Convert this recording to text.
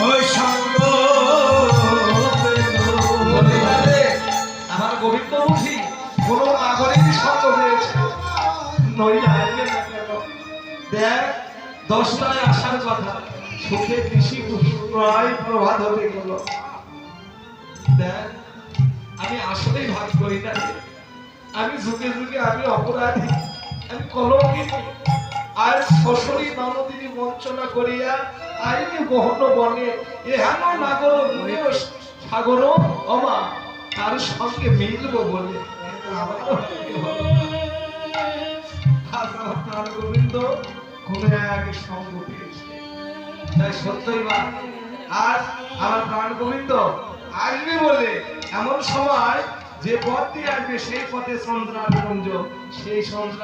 ওই সঙ্গ আমার গোবিন্দ বুঝি কোনো নাগরিক সঙ্গ পেয়েছে নইলে আসবে না কেন? দেখ 10টায় আসার কথা, সুখে কৃষি প্রায় প্রভাত হতে গেল। দেখ আমি আসলেই ভাগ করি না, আমি যুগে যুগে আমি অপরাধী, আমি কলঙ্কিত। আর শ্বশুরী ননদিনী বঞ্চনা করিয়া আইনি গহন বনে এহেন নাগর মুনিও সাগর অমা তার সঙ্গে মিলব বলে আমারও প্রাণ গোবিন্দ কোন এক সঙ্গ পেয়েছে। তাই সত্যই মা আর আমার প্রাণ গোবিন্দ আসবে বলে এমন সময় যে পথ দিয়ে আসবে সেই পথে সন্ত্রাস সেই সন্ত্রাস